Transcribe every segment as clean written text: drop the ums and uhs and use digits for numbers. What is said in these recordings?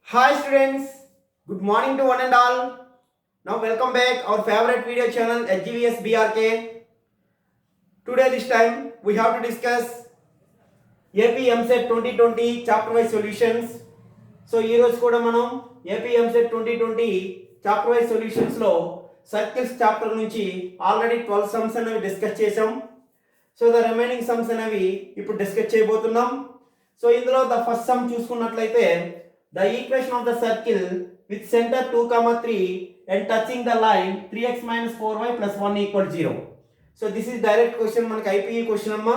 Hi students, good morning to one and all. Now welcome back our favorite video channel HGVS BRK. Today this time we have to discuss AP MSET 2020 chapter wise solutions. So ఈ రోజు కూడా మనం AP MSET 2020 chapter wise solutions లో circles chapter నుంచి already 12 sums అనేవి discuss చేసాం. So the remaining sums అనేవి ఇప్పుడు డిస్కస్ చేయబోతున్నాం. సో ఇందులో ద ఫస్ట్ సమ్ చూసుకున్నట్లయితే the equation of the circle with center 2, 3 and touching the line 3x minus 4y plus 1 equal 0. So this is direct question మనకి IPE question అమ్మా.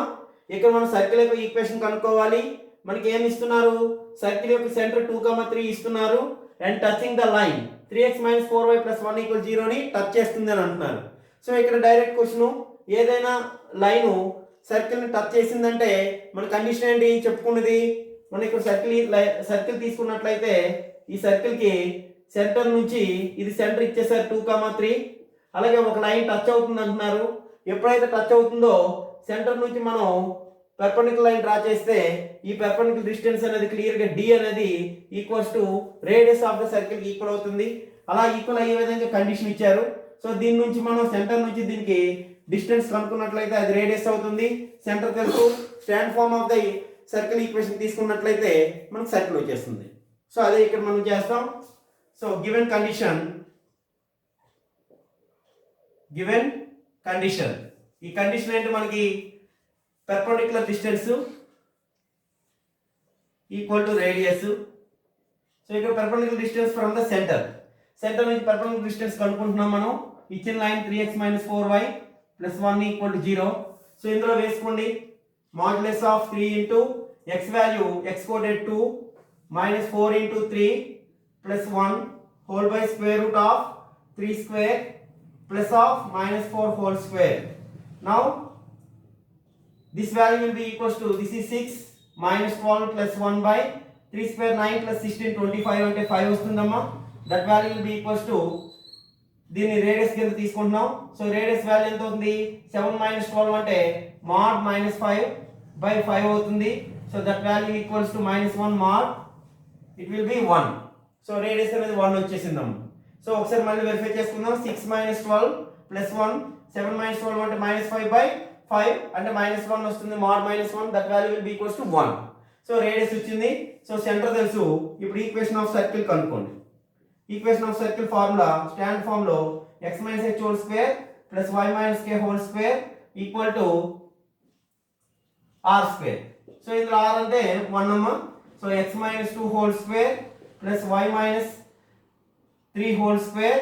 ఇక్కడ మనం circle యొక్క ఈక్వేషన్ కనుక్కోవాలి. మనకి ఏమి ఇస్తున్నారు? సర్కిల్ యొక్క సెంటర్ 2, 3 ఇస్తున్నారు and touching the line 3x minus 4y plus 1 equal 0 ని టచ్ చేస్తుంది అని అంటున్నారు. సో ఇక్కడ డైరెక్ట్ క్వశ్చన్ ఏదైనా లైన్ సర్కిల్ ని టచ్ చేసిందంటే మన కండిషన్ ఏంటి చెప్పుకున్నది? మనం ఇక్కడ సర్కిల్ తీసుకున్నట్లయితే ఈ సర్కిల్ కి సెంటర్ నుంచి ఇది సెంటర్ ఇచ్చేసారు 2, 3 అలాగే ఒక లైన్ టచ్ అవుతుంది అంటున్నారు. ఎప్పుడైతే టచ్ అవుతుందో సెంటర్ నుంచి మనం పెర్పెండిక్యులర్ లైన్ డ్రా చేస్తే ఈ పెర్పెండిక్యులర్ డిస్టెన్స్ అనేది క్లియర్ గా d అనేది equals to radius of the circle కి ఈక్వల్ అవుతుంది. అలా ఈక్వల్ అయ్యే విధంగా కండిషన్ ఇచ్చారు. సో దీని నుంచి మనం సెంటర్ నుంచి దీనికి డిస్టెన్స్ కనుక్కున్నట్లయితే అది రేడియస్ అవుతుంది. సెంటర్ తెలుసు. Standard form of the circle equation తీసుకున్నట్లయితే మనకు సర్కిల్ వచ్చేస్తుంది. సో అదే ఇక్కడ మనం చేస్తాం. సో గివెన్ కండిషన్ ఈ కండిషన్ ఏంటి? మనకి perpendicular distance equal to radius. So ఇక్కడ perpendicular distance from the centre నుంచి పెర్పెండిక్యులర్ డిస్టెన్స్ కనుక్కుంటున్నాం మనం. ఇచ్చిన line 3x minus 4y plus 1 equal to 0. So ఇందులో వేసుకోండి modulus of 3 into x value x coded 2 minus 4 into 3 plus 1 whole by square root of 3 square plus of minus 4 whole square. Now this value will be equals to, this is 6 minus 12 plus 1 by 3 square 9 plus 16 25 అంటే 5 వస్తుందమ్మా. that value will be equals to, దీన్ని radius కింద తీసుకుంటున్నాం. So radius value ఎంత అవుతుంది? 7 minus 12 అంటే mod minus 5 by 5 అవుతుంది. So that value equals to -1 mod it will be 1. So radius అనేది 1 వచ్చేసిందమ్మ. సో ఒకసారి మళ్ళీ వెరిఫై చేసుకుందాం. 6 minus 12 plus 1 7 minus 12 అంటే -5 by 5 అంటే -1 వస్తుంది. mod -1 that value will be equals to 1. So radius వచ్చింది. సో సెంటర్ తెలుసు. ఇప్పుడు ఈక్వేషన్ ఆఫ్ సర్కిల్ కనుక్కోండి. Equation of circle formula stand form లో x minus h whole square plus y minus k whole square equal to r square. So ఇందులో r అంటే 1 అమ్మ. So x minus 2 whole square plus y minus 3 whole square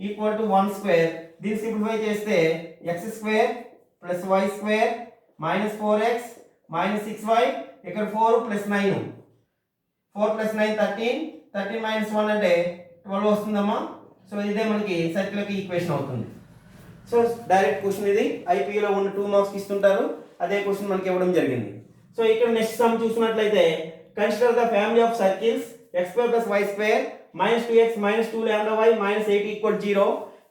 equal to 1 square. దీన్ని simplify చేస్తే x square plus y square minus 4x minus 6y ఇక్కడ 4 plus 9 4 plus 9 13 13 minus 1 అంటే 12 వస్తుందమ్మా. So ఇదే మనకి సర్కిల్ యొక్క ఈక్వేషన్ అవుతుంది. సో డైరెక్ట్ క్వశ్చన్ ఇది ఐపీలో ఉన్న 2 మార్క్స్ ఇస్తుంటారు. అదే క్వశ్చన్ మనకి ఇవ్వడం జరిగింది. సో ఇక్కడ నెక్స్ట్ సమ్ చూసినట్లయితే consider the family of circles x square plus y square minus 2x minus 2 lambda y minus 8 equal 0.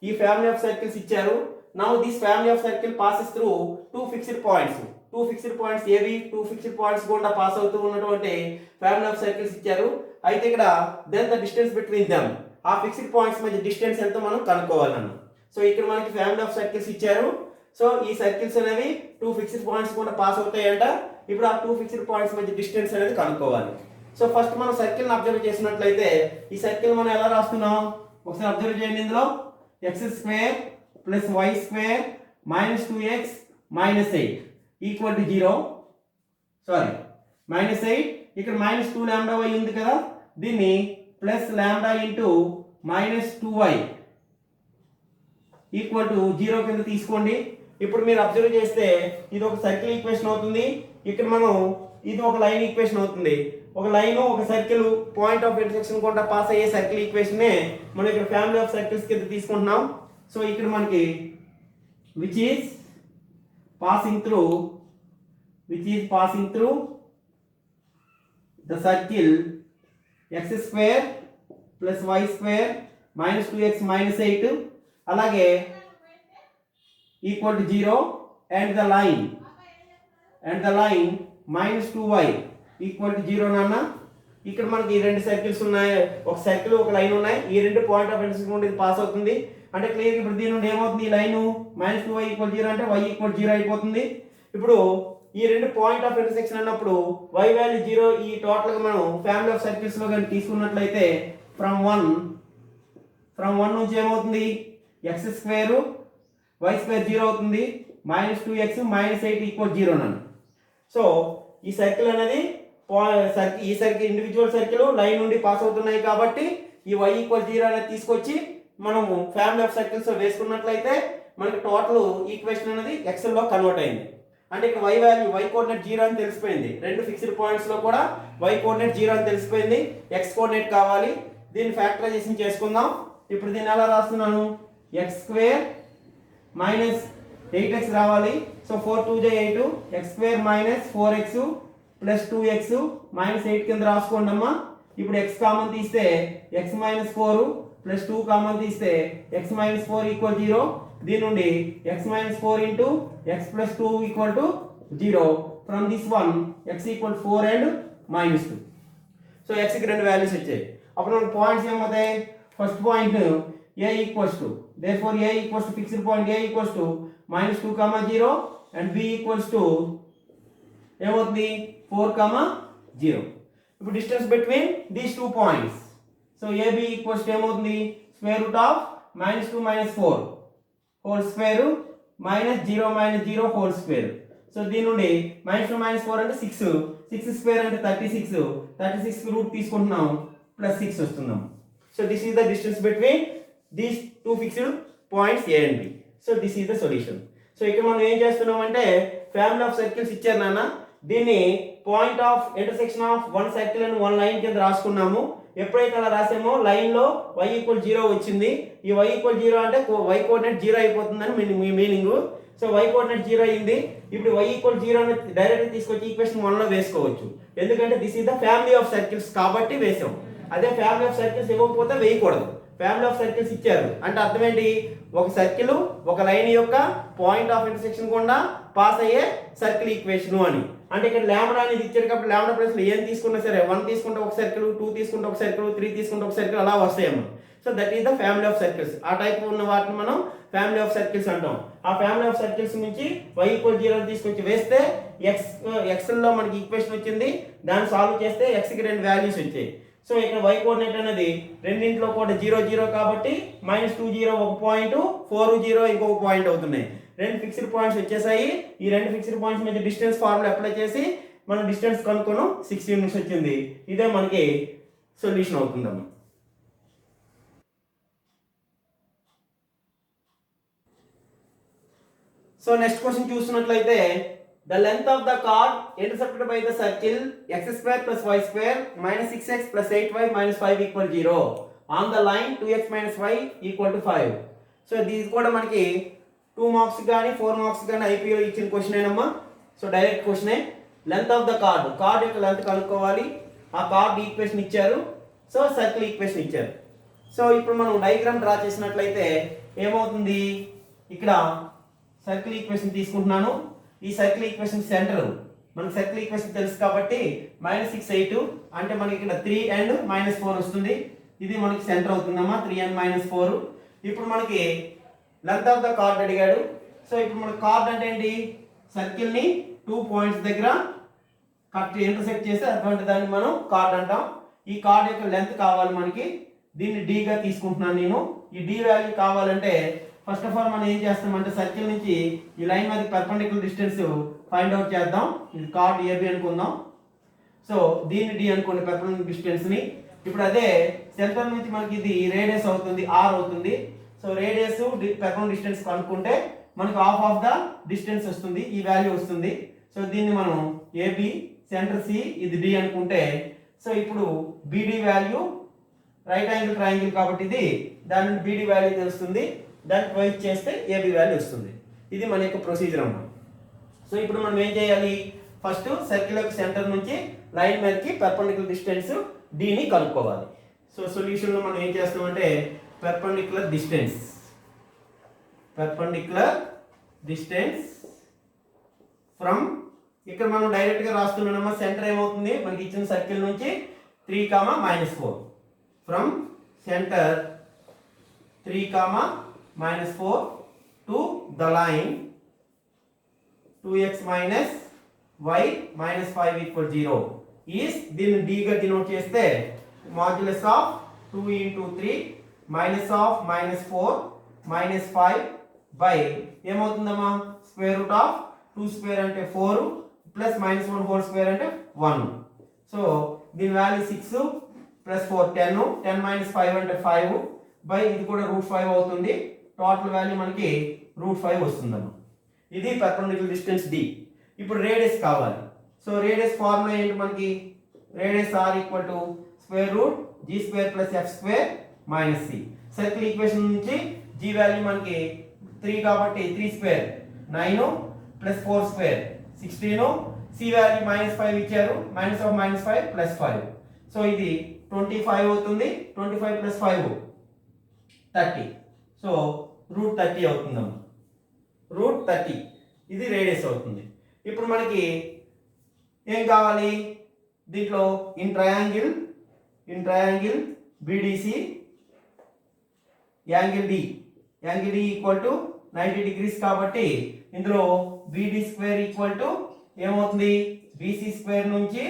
ఈ ఫ్యామిలీ ఆఫ్ సర్కిల్స్ ఇచ్చారు. Now this family of circle passes through 2 fixed points. 2 fixed points ఏవి? 2 fixed points గుండా pass అవుతూ ఉన్నటువంటి family of circles ఇచ్చారు. అయితే ఇక్కడ then the distance between them, ఆ ఫిక్స్డ్ పాయింట్స్ మధ్య డిస్టెన్స్ ఎంతో మనం కనుక్కోవాలన్న. సో ఇక్కడ మనకి ఫ్యామిలీ ఆఫ్ సర్కిల్స్ ఇచ్చారు. సో ఈ సర్కిల్స్ అనేవి 2 ఫిక్స్డ్ పాయింట్స్ కూడా పాస్ అవుతాయంట. ఇప్పుడు ఆ 2 ఫిక్స్డ్ పాయింట్స్ మధ్య డిస్టెన్స్ అనేది కనుక్కోవాలి. సో ఫస్ట్ మనం సర్కిల్ ని అబ్జర్వ్ చేసినట్లయితే ఈ సర్కిల్ మనం ఎలా రాస్తున్నాం ఒకసారి అబ్జర్వ్ చేయండి. ఇందులో x square plus y square minus 2x minus 8 equal to 0. Sorry minus 8 ఇక్కడ మైనస్ 2 లాంబ్డా y ఉంది కదా, దీన్ని plus lambda into minus 2y equal to 0 కింద తీసుకోండి. ఇప్పుడు మీరు అబ్జర్వ్ చేస్తే ఇది ఒక సర్కిల్ ఈక్వేషన్ అవుతుంది. ఇక్కడ మనం ఇది ఒక లైన్ ఈక్వేషన్ అవుతుంది. ఒక లైన్ ఒక సర్కిల్ పాయింట్ ఆఫ్ ఇంటర్సెక్షన్ కూడా పాస్ అయ్యే సర్కిల్ ఈక్వేషన్ నే మనం ఇక్కడ ఫ్యామిలీ ఆఫ్ సర్కిల్స్ కింద తీసుకుంటున్నాం. సో ఇక్కడ మనకి which is passing through the circle x square plus y square minus 2x minus 8 అలాగే equal to 0 and the line minus 2y equal to 0 నాన్న. ఇక్కడ మనకి ఈ రెండు సర్కిల్స్ ఉన్నాయి, ఒక సర్కిల్ ఒక లైన్ ఉన్నాయి, ఈ రెండు పాయింట్ ఆఫ్ ఇంటర్సెక్షన్ నుండి పాస్ అవుతుంది అంటే క్లియర్. ఇప్పుడు దీని నుండి ఏమవుతుంది, ఈ లైన్ -2y = 0 అంటే y = 0 అయిపోతుంది. ఇప్పుడు ఈ రెండు పాయింట్ ఆఫ్ ఇంటర్సెక్షన్ అన్నప్పుడు y వాల్యూ 0, ఈ టోటల్ గా మనం ఫ్యామిలీ ఆఫ్ సర్కిల్స్ లో కానీ తీసుకున్నట్లయితే ఫ్రమ్ 1 నుంచి ఏమవుతుంది, x² y² 0 అవుతుంది, -2x -8 = 0 అన్నాను. సో ఈ సర్కిల్ అనేది ఈ సర్కిల్ ఇండివిజువల్ సర్కిల్ లైన్ నుండి పాస్ అవుతున్నాయి కాబట్టి ఈ y = 0 అనేది తీసుకొచ్చి మనము ఫ్యామిలీ ఆఫ్ సర్కిల్స్ వేసుకున్నట్లయితే మనకి టోటల్ ఈక్వేషన్ అనేది ఎక్సెల్ లో కన్వర్ట్ అయింది. అంటే ఇక్కడ y వాల్యూ y కోఆర్డినేట్ 0 అని తెలిసిపోయింది, రెండు ఫిక్స్డ్ పాయింట్స్ లో కూడా y కోఆర్డినేట్ 0 అని తెలిసిపోయింది, x కోఆర్డినేట్ కావాలి. దీన్ని ఫ్యాక్టరైజేషన్ చేసుకుందాం. ఇప్పుడు దీన్ని ఎలా రాస్తున్నాను, x² - 8x రావాలి. సో 4 2 8, x² - 4x + 2x -8 కింద రాసుకోండి అమ్మా. ఇప్పుడు x కామన్ తీస్తే x - 4 + 2 కామన్ తీస్తే x - 4 = 0. దీని నుండి x - 4 × x + 2 = 0. From this one x = 4 and -2. So x కి రెండు వాల్యూస్ వచ్చాయి. అప్పుడు మనకు పాయింట్స్ ఏమవుతాయి, first point a = therefore a = fixed point a = -2, 0 and b = ఏమవుతుంది 4, 0. ఇప్పుడు distance between these two points, so ab = ఏమవుతుంది √(-2 - 4) whole square -0 - 0 whole square. So దీని నుండి -2 - 4 అంటే 6, 6 స్క్వేర్ అంటే 36, 36 కి రూట్ తీసుకుంటున్నాం +6 వస్తున్నాం. So this is the distance between these two fixed points a and b. So this is the solution. So ఇక్కడ మనం ఏం చేస్తున్నాం అంటే ఫ్యామిలీ ఆఫ్ సర్కిల్స్ ఇచ్చారు నాన్న, దీన్ని point of intersection of one circle and one line కింద రాసుకున్నాము. ఎప్పుడైతే అలా రాసామో లైన్ లో y = 0 వచ్చింది. ఈ y = 0 అంటే y కోఆర్డినేట్ 0 అయిపోతుందని మీ మీనింగ్. సో y కోఆర్డినేట్ 0 అయింది. ఇప్పుడు y = 0 అని డైరెక్ట్ తీసుకొచ్చి ఈక్వేషన్ 1 లో వేసుకోవచ్చు, ఎందుకంటే this is the family of circles కాబట్టి వేసాం. అదే ఫ్యామిలీ ఆఫ్ సర్కిల్స్ ఇవ్వకపోతే వేయకూడదు. ఫ్యామిలీ ఆఫ్ సర్కిల్స్ ఇచ్చారు అంటే అర్థం ఏంటి, ఒక సర్కిల్ ఒక లైన్ యొక్క పాయింట్ ఆఫ్ ఇంటర్సెక్షన్ గుండా పాస్ అయ్యే సర్కిల్ ఈక్వేషన్ అని. అంటే ఇక్కడ లాంబ్డా అనేది ఇచ్చారు కాబట్టి లాంబ్డా ప్లేస్ లో ఏం తీసుకున్నా సరే 1 తీసుకుంటే ఒక సర్కిల్, 2 తీసుకుంటే ఒక సర్కిల్, 3 తీసుకుంటే ఒక సర్కిల్ అలా వస్తాయమ్మా. So that is the family of circles. ఆ టైప్ ఉన్న వాటిని మనం ఫ్యామిలీ ఆఫ్ సర్కిల్స్ అంటాం. ఆ ఫ్యామిలీ ఆఫ్ సర్కిల్స్ నుంచి y = 0 తీసుకొచ్చి వేస్తే ఎక్సెల్ లో మనకి ఈక్వేషన్ వచ్చింది, దాన్ని సాల్వ్ చేస్తే x కి రెండు వాల్యూస్ వచ్చాయి. సో ఇక్కడ y కోఆర్డినేట్ అనేది రెండింటిలో కూడా 0 0 కాబట్టి -2 0 ఒక పాయింట్, 4 0 ఇంకొక పాయింట్ అవుతున్నాయి. రెండు ఫిక్స్డ్ పాయింట్స్ వచ్చేసాయి. ఈ రెండు ఫిక్స్డ్ పాయింట్స్ మధ్య డిస్టెన్స్ ఫార్ములా అప్లై చేసి మనం డిస్టెన్స్ కనుక్కోను 6 యూనిట్స్ వచ్చింది. ఇదే మనకి సొల్యూషన్ అవుతుందమ్మా. సో నెక్స్ట్ క్వశ్చన్ చూస్తున్నట్లయితే the length of the chord intercepted by the circle x² + y² -6x + 8y - 5 = 0 on the line 2x - y = 5. So ఇది కూడా మనకి 2 మార్క్స్ కానీ 4 మార్క్స్ కానీ ఐపీలో ఇచ్చిన క్వశ్చన్ ఏనమ్మా. సో డైరెక్ట్ క్వశ్చనే. లెంత్ ఆఫ్ ద కార్డ్ యొక్క లెంత్ కనుక్కోవాలి. ఆ కార్డ్ ఈక్వేషన్ ఇచ్చారు, సో సర్కిల్ ఈక్వేషన్ ఇచ్చారు. సో ఇప్పుడు మనం డయాగ్రామ్ డ్రా చేసినట్లయితే ఏమవుతుంది, ఇక్కడ సర్కిల్ ఈక్వేషన్ తీసుకుంటున్నాను. ఈ సర్కిల్ ఈక్వేషన్ సెంటర్ మనకి సర్కిల్ ఈక్వేషన్ తెలుసు కాబట్టి -6 8 అంటే మనకి ఇక్కడ 3 and -4 వస్తుంది. ఇది మనకి సెంటర్ అవుతుందమ్మా 3 and -4. ఇప్పుడు మనకి లెంత్ ఆఫ్ ద కార్డ్ అడిగాడు. సో ఇప్పుడు మన కార్డ్ అంటే ఏంటి, సర్కిల్ ని 2 పాయింట్స్ దగ్గర కట్ ఇంటర్సెక్ట్ చేస్తే అటువంటి దాన్ని మనం కార్డ్ అంటాం. ఈ కార్డ్ యొక్క లెంత్ కావాలి మనకి, దీన్ని d గా తీసుకుంటున్నాను నేను. ఈ d వాల్యూ కావాలంటే ఫస్ట్ ఆఫ్ ఆల్ మనం ఏం చేస్తామంటే సర్కిల్ నుంచి ఈ లైన్ మధ్య పర్పెండిక్యులర్ డిస్టెన్స్ ఫైండ్ అవుట్ చేద్దాం. ఇది కార్డ్ AB అనుకుందాం. సో దీన్ని d అనుకోండి పర్పెండిక్యులర్ డిస్టెన్స్ ని. ఇప్పుడు అదే సెంటర్ నుంచి మనకి ఇది రేడియస్ అవుతుంది, r అవుతుంది. సో రేడియస్ పర్పెండిక్యులర్ డిస్టెన్స్ కనుక్కుంటే మనకు హాఫ్ ఆఫ్ ద డిస్టెన్స్ వస్తుంది, ఈ వాల్యూ వస్తుంది. సో దీన్ని మనం AB సెంటర్ C ఇది d అనుకుంటే, సో ఇప్పుడు BD value right angle triangle కాబట్టి ఇది దాని నుండి BD వాల్యూ తెలుస్తుంది, దాన్ని ట్వైస్ చేస్తే AB వాల్యూ వస్తుంది. ఇది మన యొక్క ప్రొసీజర్ అన్నమాట. సో ఇప్పుడు మనం ఏం చేయాలి, ఫస్ట్ సర్కిల్ యొక్క సెంటర్ నుంచి లైన్ మీదకి పర్పెండిక్యులర్ డిస్టెన్స్ d ని కనుక్కోవాలి. సో సొల్యూషన్ లో మనం ఏం చేస్తామంటే పర్పెండిక్యులర్ డిస్టెన్స్ ఫ్రమ్, ఇక్కడ మనం డైరెక్ట్ గా రాస్తున్నామా, సెంటర్ ఏమవుతుంది మనకి ఇచ్చిన సర్కిల్ నుంచి 3 comma minus 4. From center 3 comma minus 4 to the line 2x minus y minus 5 equal 0 is దీన్ని d గా డినోట్ చేస్తే modulus of 2 into 3 minus of minus 4 minus 5 by ఏమవుతుందమ్మా స్క్వేర్ రూట్ ఆఫ్ 2 స్క్వేర్ అంటే 4 plus minus 1 whole square అంటే 1. So దీని value 6 plus 4 10 10 minus 5 అంటే 5 by ఇది కూడా రూట్ 5 అవుతుంది. టోటల్ వాల్యూ మనకి రూట్ 5 వస్తుందమ్మా. ఇది పర్పెండిక్యులర్ డిస్టెన్స్ d. ఇప్పుడు రేడియస్ కావాలి. సో రేడియస్ ఫార్ములా ఏంటి మనకి radius r equal to square root g square plus f square minus c. Circle equation నుంచి g వాల్యూ మనకి 3 కాబట్టి 3 square 9 plus 4 square 16 c value minus 5 ఇచ్చారు minus of minus 5 plus 5. So ఇది 25 అవుతుంది 25 plus 5 30. So root 30 అవుతుందమ్మా. Route 30 ఇది radius అవుతుంది. ఇప్పుడు మనకి ఏం కావాలి దీంట్లో in triangle BDC angle D equal to 90 degrees కాబట్టి ఇందులో BD స్క్వేర్ ఈక్వల్ టు ఏమవుతుంది BC స్క్వేర్ నుంచి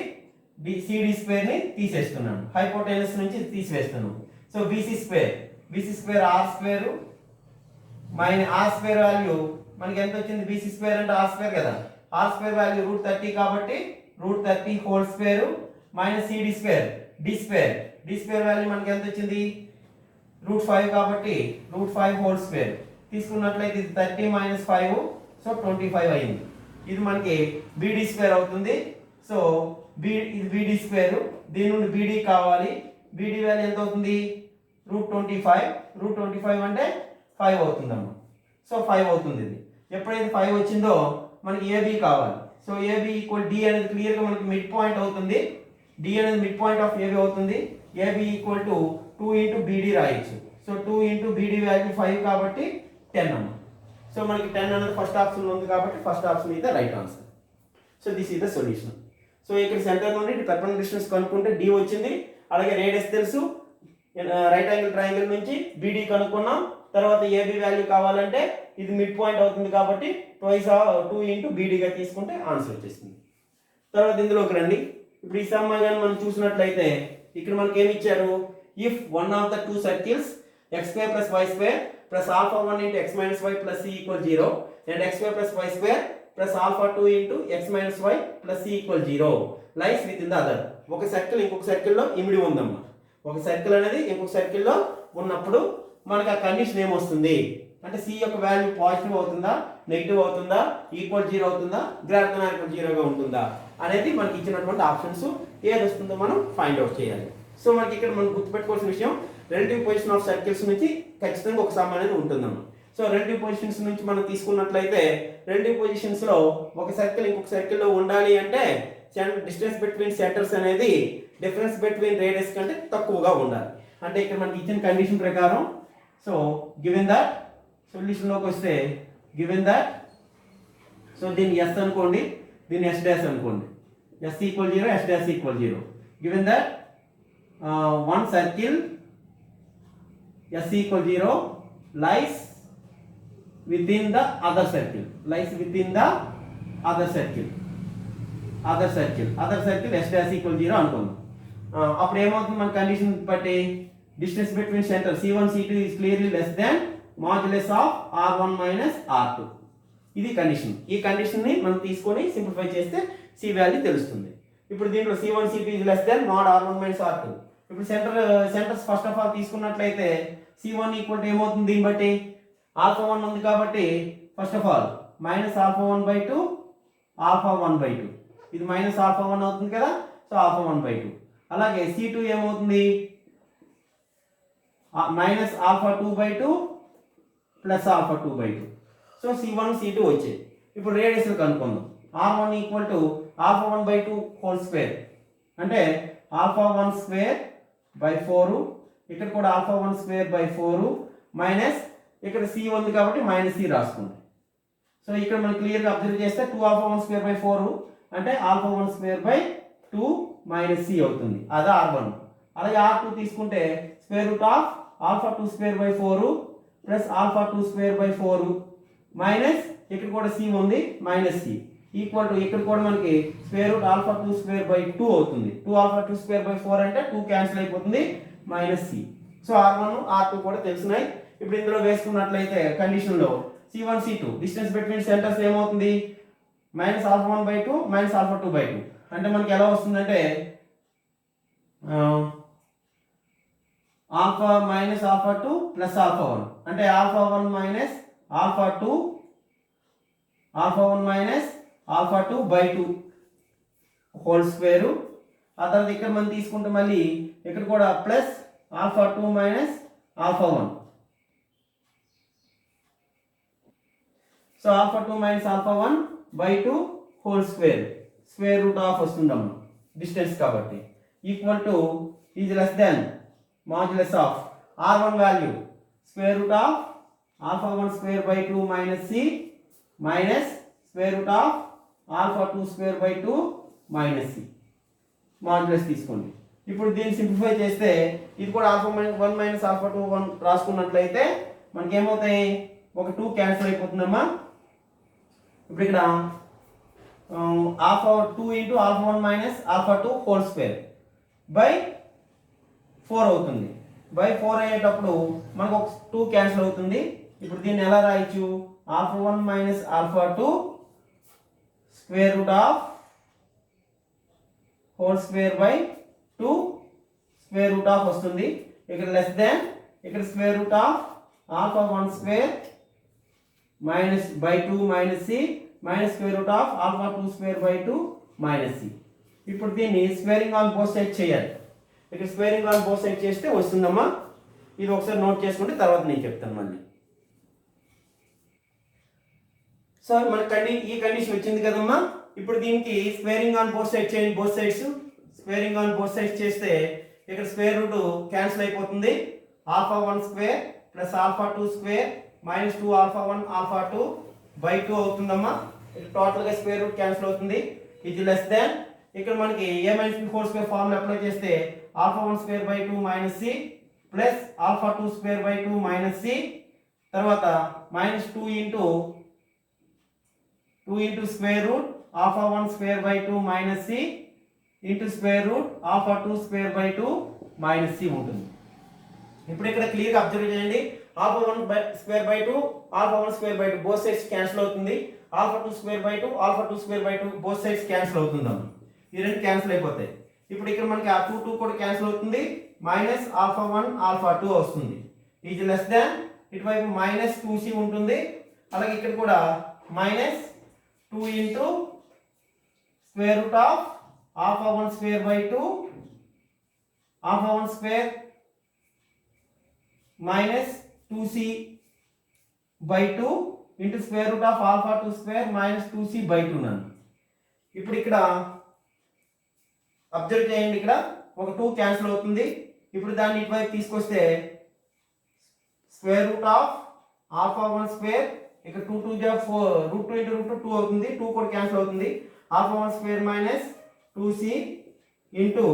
CD స్క్వేర్ ని తీసేస్తున్నాను హైపోటెనస్ నుంచి తీసివేస్తున్నాను. So BC square R square minus R square value మనకి ఎంత వచ్చింది BC స్క్వేర్ అంటే R స్క్వేర్ కదా R స్క్వేర్ వాల్యూ రూట్ 30 కాబట్టి root 30 whole square minus CD square D square value మనకి ఎంత వచ్చింది రూట్ 5 కాబట్టి రూట్ 5 హోల్ స్క్వేర్ తీసుకున్నట్లయితే ఇది 30 మైనస్ 5 సో 25 అయింది. ఇది మనకి BD స్క్వేర్ అవుతుంది. సో ఇది BD స్క్వేర్ దీని నుండి BD కావాలి. BD వాల్యూ ఎంత అవుతుంది రూట్ 25 అంటే 5 అవుతుందమ్మా. సో 5 అవుతుంది. ఇది ఎప్పుడైతే 5 వచ్చిందో మనకి AB కావాలి. సో AB ఈక్వల్ D అనేది క్లియర్గా మనకి మిడ్ పాయింట్ అవుతుంది. D అనేది మిడ్ పాయింట్ ఆఫ్ AB అవుతుంది. AB equal to 2 into BD రాయొచ్చు. సో 2 into BD వాల్యూ 5 కాబట్టి 10 అమ్మా. సో మనకి 10 అనేది ఫస్ట్ ఆప్షన్ ఉంది కాబట్టి first option is the right answer. So this is the solution. So ఇక్కడ సెంటర్ నుండి పర్పెండిక్యులర్ డిస్టెన్స్ కనుక్కుంటే D వచ్చింది. అలాగే రేడియస్ తెలుసు. రైట్ యాంగిల్ ట్రయాంగిల్ నుంచి BD కనుక్కున్నాం. తర్వాత AB వాల్యూ కావాలంటే ఇది మిడ్ పాయింట్ అవుతుంది కాబట్టి 2 into BD గా తీసుకుంటే ఆన్సర్ వచ్చేస్తుంది. తర్వాత ఇందులోకి రండి. ఇప్పుడు ఈ సమాధానం మనం చూసినట్లయితే ఇక్కడ మనకి ఏమి ఇచ్చారు if one of the two circles x square plus y square plus alpha 1 into x minus y plus c equal 0 and x square plus y square plus alpha 2 into x minus y plus c equal 0 lies within the other. ఒక circle ఇంకొక సర్కిల్లో ఇమిడి ఉందమ్మా. ఒక circle అనేది ఇంకొక సర్కిల్లో ఉన్నప్పుడు మనకు ఆ కండిషన్ ఏమొస్తుంది అంటే c యొక్క వాల్యూ పాజిటివ్ అవుతుందా నెగిటివ్ అవుతుందా ఈక్వల్ 0 అవుతుందా గ్రేటర్ దాన్ ఆర్ ఈక్వల్ 0 గా ఉంటుందా అనేది మనకి ఇచ్చినటువంటి ఆప్షన్స్ ఏది వస్తుందో మనం ఫైండ్ అవుట్ చేయాలి. సో మనకి ఇక్కడ మనం గుర్తుపెట్టుకోవాల్సిన విషయం రిలేటివ్ పొజిషన్ ఆఫ్ సర్కిల్స్ నుంచి ఖచ్చితంగా ఒక సమ్ అనేది ఉంటుందమ్మా. సో రిలేటివ్ పొజిషన్స్ నుంచి మనం తీసుకున్నట్లయితే రిలేటివ్ పొజిషన్స్ లో ఒక సర్కిల్ ఇంకొక సర్కిల్లో ఉండాలి అంటే డిస్టెన్స్ బిట్వీన్ సెంటర్స్ అనేది డిఫరెన్స్ బిట్వీన్ రేడియస్ కంటే తక్కువగా ఉండాలి. అంటే ఇక్కడ మనకి ఇచ్చిన కండిషన్ ప్రకారం సో గివెన్ దట్ సొల్యూషన్ లోకి వస్తే గివెన్ దట్ సో దీన్ని S అనుకోండి దీన్ని S డాష్ అనుకోండి S equal 0 S dash equal 0 given that one circle S equal 0 lies within the other circle S dash equal 0 అనుకుందాం. అప్పుడు ఏమవుతుంది మన కండిషన్ బట్టి distance between centre C1 C2 is clearly less than modulus of R1 minus R2. ఇది condition. ఈ condition ని మనం తీసుకొని సింప్లిఫై చేస్తే C వాల్యూ తెలుస్తుంది. ఇప్పుడు దీంట్లో C1 C2 is less than mod R1 minus R2. ఇప్పుడు సెంటర్స్ ఫస్ట్ ఆఫ్ ఆల్ తీసుకున్నట్లయితే C1 ఈక్వల్ టు ఏమవుతుంది దీన్ని బట్టి ఆల్ఫా 1 ఉంది కాబట్టి first of all minus alpha 1/2 alpha 1/2 ఇది మైనస్ ఆల్ఫా 1 అవుతుంది కదా సో ఆల్ఫా 1/2 అలాగే C2 ఏమవుతుంది minus alpha 2/2 plus alpha 2/2 so C1 C2 వచ్చాయి. ఇప్పుడు రేడియస్ కనుక్కుందాం R1 equal to alpha 1/2 whole square అంటే ఆల్ఫా 1 స్క్వేర్ బై 4 ఇక్కడ కూడా ఆల్ఫా 1 స్క్వేర్ బై 4 మైనస్ ఇక్కడ C ఉంది కాబట్టి మైనస్ C రాసుకోండి. సో ఇక్కడ మనం క్లియర్గా అబ్జర్వ్ చేస్తే 2 ఆల్ఫా 1 స్క్వేర్ బై 4 అంటే alpha 1 square by 2 minus C అవుతుంది, అది R1. అలాగే R2 తీసుకుంటే square root of alpha 2 square by 4 plus alpha 2 square by 4 minus ఇక్కడ కూడా సి ఉంది మైనస్ సి ఈక్వల్ టు ఇక్కడ కూడా మనకి square root alpha 2 square by 2 అవుతుంది. 2 ఆల్ఫా 2 స్క్వేర్ బై 4 అంటే 2 క్యాన్సిల్ అయిపోతుంది minus C. So R1 R2 కూడా తెలిసినాయి. ఇప్పుడు ఇందులో వేసుకున్నట్లయితే కండిషన్లో C1 C2 distance between centres ఏమవుతుంది, minus alpha 1 by 2 minus alpha 2 by 2 అంటే మనకి ఎలా వస్తుందంటే alpha minus alpha 2 plus alpha 1 అంటే alpha 1 minus alpha 2 alpha 1 minus alpha 2 by 2 whole square. ఆ తర్వాత ఇక్కడ మనం తీసుకుంటే మళ్ళీ ఇక్కడ కూడా plus alpha 2 minus alpha 1. So alpha 2 minus alpha 1 by 2 whole square, square root of వస్తుందమ్మ డిస్టెన్స్ కాబట్టి, equal to is less than modulus of R1 value square root of alpha 1 square by 2 minus C minus square root of alpha 2 square by 2 minus C modulus తీసుకోండి. ఇప్పుడు దీన్ని simplify చేస్తే ఇది కూడా alpha 1 minus alpha 2 1 రాసుకున్నట్లయితే మనకి ఏమవుతాయి, ఒక 2 cancel అయిపోతుందమ్మా. ఇప్పుడు ఇక్కడ alpha 2 into alpha 1 minus alpha 2 whole square by 4 అవుతుంది. బై 4 అయ్యేటప్పుడు మనకు ఒక 2 క్యాన్సిల్ అవుతుంది. ఇప్పుడు దీన్ని ఎలా రాయొచ్చు, alpha 1 minus alpha 2 square root of whole square by 2 square root of వస్తుంది. ఇక్కడ లెస్ దెన్ ఇక్కడ square root of alpha 1 square minus by 2 minus C minus square root of alpha 2 square by 2 minus C. ఇప్పుడు దీన్ని squaring on both side చేయాలి. ఇక్కడ squaring on both side చేస్తే వస్తుందమ్మా. ఇది ఒకసారి నోట్ చేసుకుంటే తర్వాత నేను చెప్తాను మళ్ళీ. సో మనకి ఈ కండిషన్ వచ్చింది కదమ్మా. ఇప్పుడు దీనికి స్క్వేరింగ్ ఆన్ బోత్ సైడ్ చేయండి, both sides squaring on both sides చేస్తే ఇక్కడ స్క్వేర్ రూట్ క్యాన్సిల్ అయిపోతుంది. Alpha 1 square plus alpha 2 square minus 2 alpha 1 alpha 2 by 2 అవుతుందమ్మా. టోటల్గా స్క్వేర్ రూట్ క్యాన్సిల్ అవుతుంది. ఇది లెస్ దాన్ ఇక్కడ మనకి a minus b whole square formula apply చేస్తే alpha 1 square by 2 minus c plus alpha 2 square by 2 minus c, తర్వాత minus 2 into square root alpha 1 square by 2 minus c into square root alpha 2 square by 2 minus c ఉంటుంది. ఇప్పుడు ఇక్కడ క్లియర్గా observe చేయండి, alpha 1 square by 2 alpha 1 square by 2 both sides cancel అవుతుంది. Alpha 2 square by 2 alpha 2 square by 2 both sides cancel అవుతుందమ్మా. ఈ రెండు cancel అయిపోతాయి. ఇప్పుడు ఇక్కడ మనకి ఆ 2 కూడా క్యాన్సిల్ అవుతుంది. మైనస్ ఆల్ఫా 1 ఆల్ఫా 2 వస్తుంది. ఇది లెస్ దాన్ ఇటువైపు మైనస్ 2c ఉంటుంది. అలాగే ఇక్కడ కూడా minus 2 into square root of alpha 1 square by 2 alpha 1 square minus 2c by 2 into square root of alpha 2 square minus 2c by 2 నన్ను. ఇప్పుడు ఇక్కడ అబ్జర్వ్ చేయండి, ఇక్కడ ఒక 2 క్యాన్సిల్ అవుతుంది. ఇప్పుడు దాన్ని ఇటువైపు తీసుకొస్తే square root of alpha 1 square ఇక్కడ 2 2 జా 4 రూట్ 2 ఇంటూ రూట్ 2 అవుతుంది. 2 కూడా క్యాన్సిల్ అవుతుంది. Alpha 1 square minus 2c into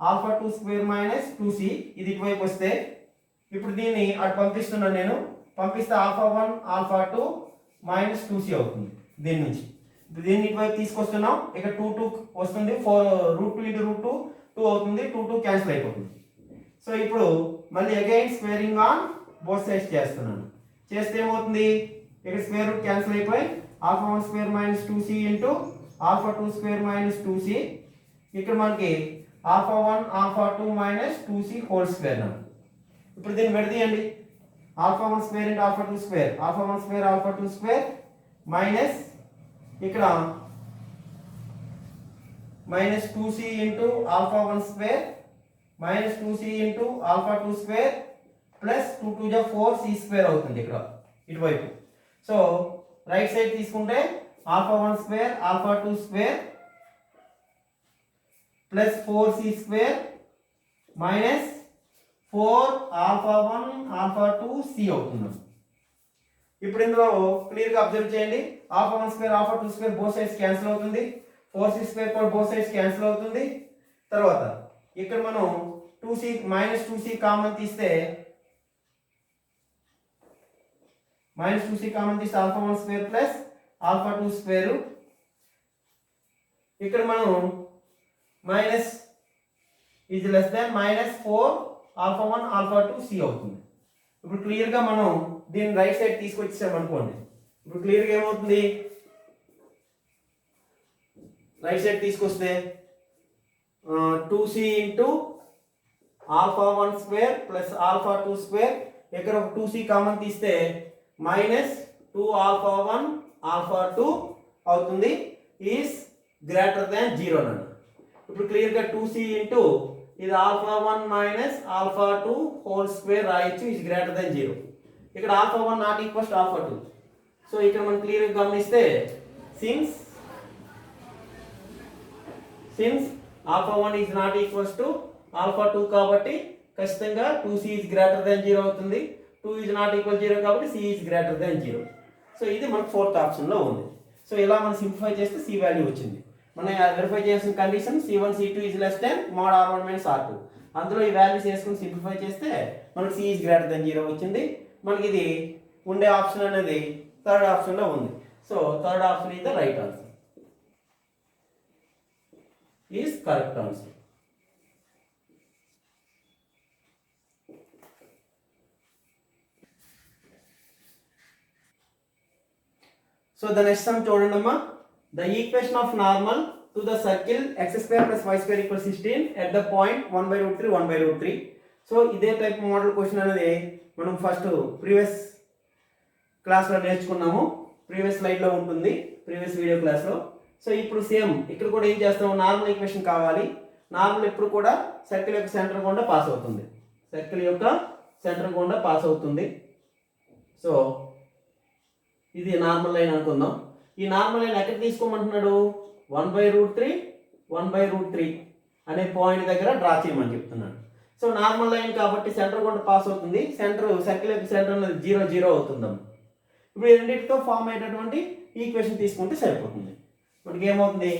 alpha 2 square minus 2c ఇది ఇటువైపు వస్తే ఇప్పుడు దీన్ని అటు పంపిస్తున్నాను నేను. పంపిస్తే ఆల్ఫా 1 ఆల్ఫా 2 మైనస్ 2c అవుతుంది. దీని నుంచి దీన్ని ఇటువైపు తీసుకొస్తున్నాం. ఇక్కడ 2 2 వస్తుంది. 4 రూట్ 2 ఇంటూ రూట్ 2 2 అవుతుంది. 2 2 క్యాన్సిల్ అయిపోతుంది. సో ఇప్పుడు మళ్ళీ again squaring on both sides చేస్తున్నాను. చేస్తే ఏమవుతుంది, ఇక్కడ స్క్వేర్ రూట్ క్యాన్సిల్ అయిపోయి alpha 1 square minus 2c into alpha 2 square minus 2c ఇక్కడ మనకి alpha 1 alpha 2 minus 2c whole square నా. ఇప్పుడు దీన్ని విడదీయండి. Alpha 1 square into alpha 2 square alpha 1 square alpha 2 square minus ఇక్కడ minus 2c into alpha 1 square minus 2c into alpha 2 square plus 2 2 జా 4c square అవుతుంది ఇక్కడ ఇటువైపు. సో రైట్ సైడ్ తీసుకుంటే alpha 1 square alpha 2 square plus 4c square minus 4 alpha 1 alpha 2 c అవుతుంది. ఇప్పుడు ఇందులో క్లియర్గా అబ్జర్వ్ చేయండి, alpha 1 square alpha 2 square both sides cancel అవుతుంది. 4c స్క్వేర్ కూడా బోత్ సైడ్స్ క్యాన్సిల్ అవుతుంది. తర్వాత ఇక్కడ మనం 2c మైనస్ 2c కామన్ తీస్తే alpha 1 square plus alpha 2 square. ఇక్కడ మనం minus is less than -4 alpha 1 alpha 2 C అవుతుంది. ఇప్పుడు క్లియర్గా మనం దీన్ని రైట్ సైడ్ తీసుకొచ్చాం అనుకోండి. ఇప్పుడు క్లియర్గా ఏమవుతుంది, రైట్ సైడ్ తీసుకొస్తే 2c into alpha 1 square plus alpha 2 square. ఇక్కడ ఒక 2c కామన్ తీస్తే -2 ఆల్ఫా 1 ఆల్ఫా 2 అవుతుంది, ఈజ్ గ్రేటర్ దాన్ 0 అన్న. ఇప్పుడు క్లియర్గా 2c ఇంటూ ఇది alpha 1 minus alpha 2 whole square రాయొచ్చు, ఈజ్ గ్రేటర్ దాన్ 0. ఇక్కడ alpha 1 not equals to alpha 2. So ఇక్కడ మనం క్లియర్గా గమనిస్తే since alpha 1 is not equals to alpha 2 కాబట్టి ఖచ్చితంగా 2c ఈజ్ గ్రేటర్ దాన్ 0 అవుతుంది. 2 ఈజ్ నాట్ ఈక్వల్ 0 కాబట్టి c is greater than 0. So ఇది మనకు ఫోర్త్ ఆప్షన్లో ఉంది. సో ఇలా మనం సింప్లిఫై చేస్తే c వాల్యూ వచ్చింది. మనం వెరిఫై చేసిన condition c1 c2 is less than mod r1 minus r2. అందులో ఈ వాల్యూస్ వేసుకుని సింప్లిఫై చేస్తే మనకు c ఈజ్ గ్రేటర్ దాన్ 0 వచ్చింది. మనకి ఇది ఉండే ఆప్షన్ అనేది థర్డ్ ఆప్షన్లో ఉంది. So third option is the right answer, is correct answer. So the next sum చూడండమ్మా. The equation of normal to the circle x square plus y square equals 16 at the point 1/√3 1/√3. So ఇదే type model question అనేది మనం first previous క్లాస్లో నేర్చుకున్నాము. Previous స్లైడ్లో ఉంటుంది, previous video క్లాస్లో. So ఇప్పుడు సేమ్ ఇక్కడ కూడా ఏం చేస్తాము, నార్మల్ ఈక్వేషన్ కావాలి. నార్మల్ ఎప్పుడు కూడా సర్కిల్ యొక్క సెంటర్ గుండా పాస్ అవుతుంది. సో ఇది నార్మల్ లైన్ అనుకుందాం. ఈ నార్మల్ లైన్ ఎక్కడ తీసుకోమంటున్నాడు, 1/√3 అనే పాయింట్ దగ్గర డ్రా చేయమని చెప్తున్నాడు. సో నార్మల్ లైన్ కాబట్టి సెంటర్ గుండా పాస్ అవుతుంది. సర్కిల్ యొక్క సెంటర్ అనేది 0 0 అవుతుందాం. ఇప్పుడు ఈ రెండింటితో ఫామ్ అయ్యేటటువంటి ఈక్వేషన్ తీసుకుంటే సరిపోతుంది. ఇప్పుడు ఏమవుతుంది,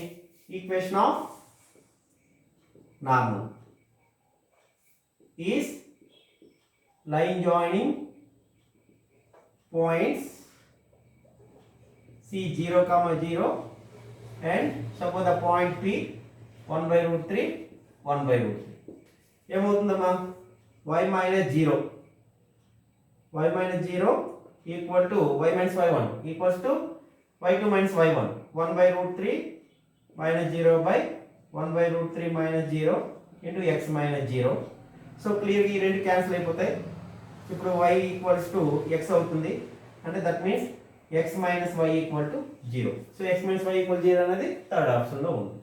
equation of normal is line joining points C 0, 0 and suppose the point P 1/√3 1/√3. ఏమవుతుందమ్మా, y minus 0 equal to y minus y1 equals to y2 minus y1 1/√3 minus 0 by 1/√3 minus 0 into x minus 0. So క్లియర్గా ఈ రెండు cancel అయిపోతాయి. ఇప్పుడు y equals to x అవుతుంది, అంటే that means x minus y equal to 0. So x minus y equal 0 అనేది third ఆప్షన్లో ఉంది.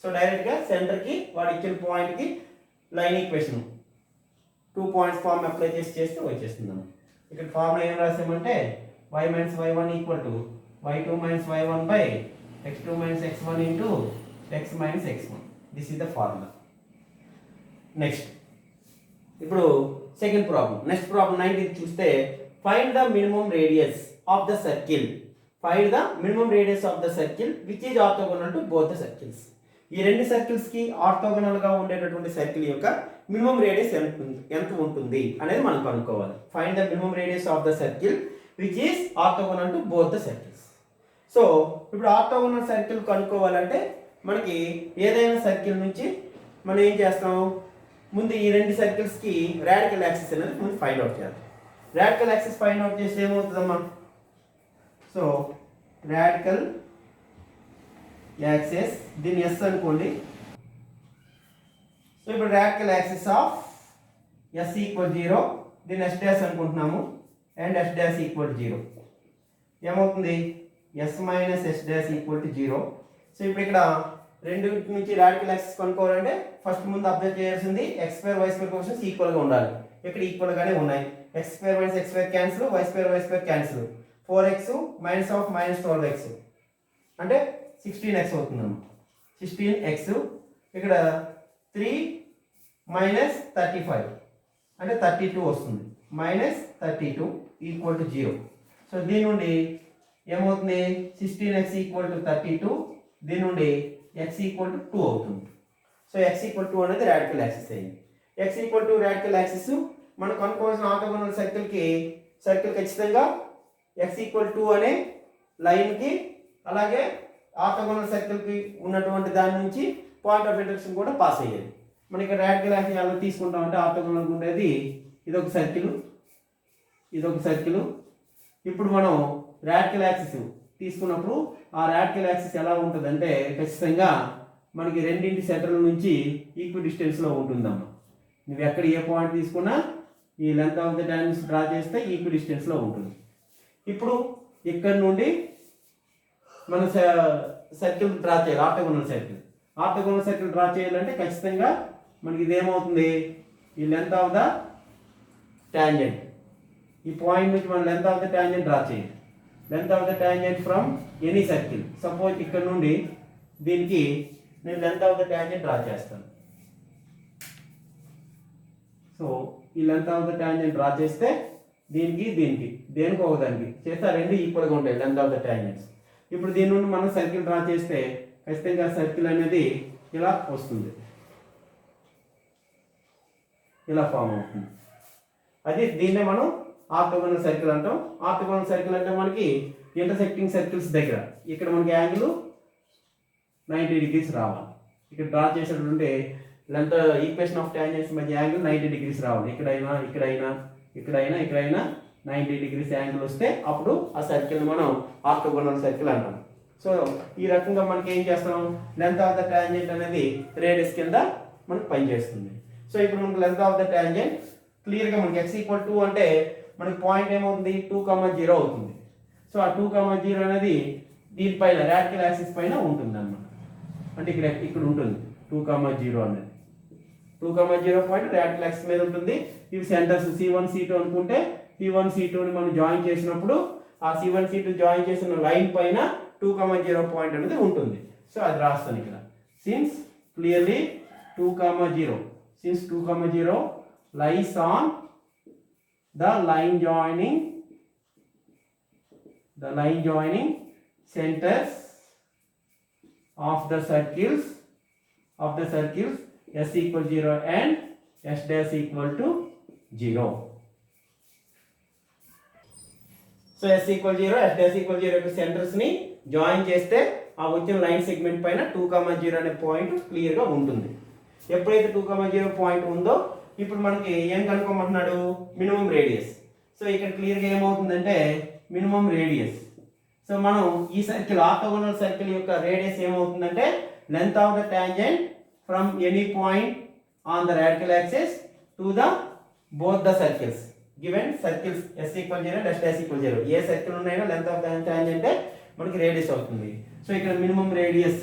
సో డైరెక్ట్గా సెంటర్కి వాడు ఇచ్చిన పాయింట్కి line equation 2 points form apply చేస్తే వచ్చేస్తుందమ్మా. ఇక్కడ ఫార్ములా ఏం రాసామంటే y minus y1 equal to y2 minus y1 by x2 minus x1 into x minus x1. This is the formula. Next ఇప్పుడు సెకండ్ ప్రాబ్లం. నెక్స్ట్ ప్రాబ్లం 19 చూస్తే find the minimum radius of the circle. Find the minimum radius of the circle which is orthogonal to both the circles. ఈ రెండు circles కి orthogonal గా ఉండేటటువంటి circle యొక్క minimum radius ఎంత ఉంటుంది అనేది మనం కనుక్కోవాలి. Find the minimum radius of the circle which is orthogonal to both the circles. So ఇప్పుడు ఆర్థోగోనల్ సర్కిల్ కనుక్కోవాలంటే మనకి ఏదైనా సర్కిల్ నుంచి మనం ఏం చేస్తాం, ముందు ఈ రెండు సర్కిల్స్ కి రాడికల్ యాక్సిస్ అనేది మనం ఫైండ్ అవుట్ చేయాలి. రాడికల్ యాక్సిస్ ఫైండ్ అవుట్ చేస్తే ఏమవుతుందమ్మా, సో రాడికల్ యాక్సిస్ దీన్ని ఎస్ అనుకోండి. సో ఇప్పుడు radical axis of S equal 0, దీన్ని ఎస్ డాష్ అనుకుంటున్నాము, అండ్ ఎస్ డాష్ ఈక్వల్ 0. ఏమవుతుంది, S minus S dash equal to 0. So ఇప్పుడు ఇక్కడ రెండు నుంచి రాడికల్ యాక్సిస్ కనుక్కోవాలంటే ఫస్ట్ ముందు అబ్జర్వ్ చేయాల్సింది x square y square coefficients ఈక్వల్గా ఉండాలి. ఇక్కడ ఈక్వల్గానే ఉన్నాయి. x square minus x square cancel, y square cancel. 4x minus of minus 12x అంటే 16x అవుతుందమ్మా. 16x ఇక్కడ 3 మైనస్ 35 అంటే 32 వస్తుంది. Minus 32 equal to 0. సో దీని నుండి ఏమవుతుంది, 16x ఈక్వల్ టు 32. దీని నుండి ఎక్స్ ఈక్వల్ టు 2 అవుతుంది. సో ఎక్స్ ఈక్వల్ టు అనేది రాడికల్ యాక్సిస్ అయింది. X equal to radical axis మనం కనుక్కోవాల్సిన ఆర్తోగోనల్ సర్కిల్ ఖచ్చితంగా ఎక్స్ ఈక్వల్ టు అనే లైన్కి అలాగే ఆర్తోగోనల్ సర్కిల్కి ఉన్నటువంటి దాని నుంచి పాయింట్ ఆఫ్ ఇంటర్సెక్షన్ కూడా పాస్ అయ్యేది. మనకి రాడికల్ యాక్సిస్ ఎలా తీసుకుంటామంటే ఆర్తోగోనల్ ఉండేది ఇదొక సర్కిల్. ఇప్పుడు మనం రాడికల్ యాక్సిస్ తీసుకున్నప్పుడు ఆ రాడికల్ యాక్సిస్ ఎలా ఉంటుందంటే ఖచ్చితంగా మనకి రెండింటి సెంటర్ నుంచి ఈక్వి డిస్టెన్స్లో ఉంటుందమ్మా. నువ్వు ఎక్కడ ఏ పాయింట్ తీసుకున్నా ఈ length of the tangents draw చేస్తే ఈక్వి డిస్టెన్స్లో ఉంటుంది. ఇప్పుడు ఇక్కడ నుండి మన సర్కిల్ డ్రా చేయాలి. ఆర్తోగోనల్ సర్కిల్ డ్రా చేయాలంటే ఖచ్చితంగా మనకి ఇదేమవుతుంది, ఈ లెంత్ ఆఫ్ ద టాంజెంట్, ఈ పాయింట్ నుంచి మనం length of the tangent draw చేయాలి. Length of the tangent from any circle. Suppose ఇక్కడ నుండి దీనికి నేను length of the tangent draw చేస్తాను. సో ఈ length of the tangent draw చేస్తే దేనికి ఒకదానికి చేస్తే రెండు ఈక్వల్గా ఉంటాయి లెంత్ ఆఫ్ ద టాంజెంట్స్. ఇప్పుడు దీని నుండి మనం సర్కిల్ డ్రా చేస్తే ఖచ్చితంగా సర్కిల్ అనేది ఇలా వస్తుంది, ఇలా ఫామ్ అవుతుంది. అది దీన్నే మనం ఆర్తోగోనల్ సర్కిల్ అంటాం. ఆర్తోగోనల్ సర్కిల్ అంటే మనకి ఇంటర్సెక్టింగ్ సర్కిల్స్ దగ్గర ఇక్కడ మనకి యాంగిల్ 90 డిగ్రీస్ రావాలి. ఇక్కడ డ్రా చేసేటటువంటి లెంత్ ఈక్వేషన్ ఆఫ్ టాంజెంట్స్ మధ్య యాంగిల్ 90 డిగ్రీస్ రావాలి. ఇక్కడైనా 90 డిగ్రీస్ యాంగిల్ వస్తే అప్పుడు ఆ సర్కిల్ని మనం ఆర్తోగోనల్ సర్కిల్ అంటాం. సో ఈ రకంగా మనకి ఏం చేస్తాం, లెంత్ ఆఫ్ ద టాంజెంట్ అనేది రేడియస్ కింద మనకు పనిచేస్తుంది. సో ఇప్పుడు మనకు లెంత్ ఆఫ్ ద టాంజెంట్ క్లియర్గా మనకి ఎక్స్ ఈక్వల్ టు అంటే మనకి పాయింట్ ఏమవుతుంది 2,0 అవుతుంది. సో ఆ 2,0 అనేది దీనిపైన రాడికల్ యాక్సిస్ పైన ఉంటుంది అన్నమాట. అంటే ఇక్కడ ఉంటుంది 2,0 అనేది 2,0 పాయింట్ రాడికల్ యాక్సిస్ మీద ఉంటుంది. ఇవి సెంటర్స్ C1 C2 అనుకుంటే C1 C2ని మనం జాయిన్ చేసినప్పుడు ఆ C1 C2 జాయిన్ చేసిన లైన్ పైన 2,0 పాయింట్ అనేది ఉంటుంది. సో అది రాస్తాను ఇక్కడ. Since clearly 2,0 lies on the line joining centers of the circles S equal 0 and S dash equal to 0. So S equal 0 S dash equal 0 యొక్క సెంటర్స్ ని join చేస్తే ఆ వచ్చిన లైన్ సెగ్మెంట్ పైన 2,0 అనే పాయింట్ క్లియర్ గా ఉంటుంది. ఎప్పుడైతే 2,0 పాయింట్ ఉందో ఇప్పుడు మనకి ఏం కనుక్కోమంటున్నాడు, మినిమం రేడియస్. సో ఇక్కడ క్లియర్గా ఏమవుతుందంటే మినిమం రేడియస్. సో మనం ఈ సర్కిల్ ఆర్తోగోనల్ సర్కిల్ యొక్క రేడియస్ ఏమవుతుందంటే length of the tangent from any point on the radical axis to the both the circles given circles S equal 0 S dash equal 0. ఏ circle ఉన్నాయో length of the tangent మనకి radius అవుతుంది. So ఇక్కడ minimum radius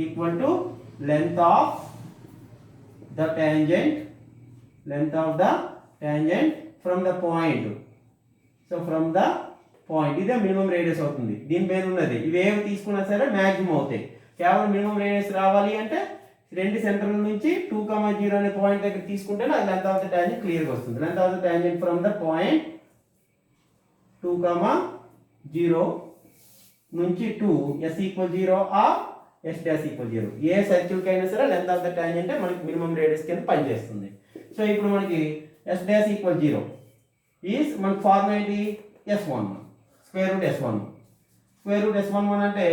equal to length of the tangent from the point. So from the point ఇదే minimum radius అవుతుంది. దీని పేరు ఉన్నది ఇవేవి తీసుకున్నా సరే మ్యాక్సిమం అవుతాయి. కేవలం మినిమం రేడియస్ రావాలి అంటే రెండు సెంటర్ల నుంచి 2,0 అనే పాయింట్ దగ్గర తీసుకుంటే అది లెంత్ ఆఫ్ ద టాంజెంట్ క్లియర్గా వస్తుంది. Length of the tangent from the point 2,0 నుంచి 2 S equal 0 or S dash equal 0. ఏ సర్కిల్ కైనా సరే లెంత్ ఆఫ్ ద టాంజెంట్ మనకి మినిమం రేడియస్ కింద పనిచేస్తుంది. సో ఇప్పుడు మనకి S dash equal 0 ఈజ్ మనకి ఫార్ములా ఏంటి, S11 స్క్వేర్ రూట్ S11 అంటే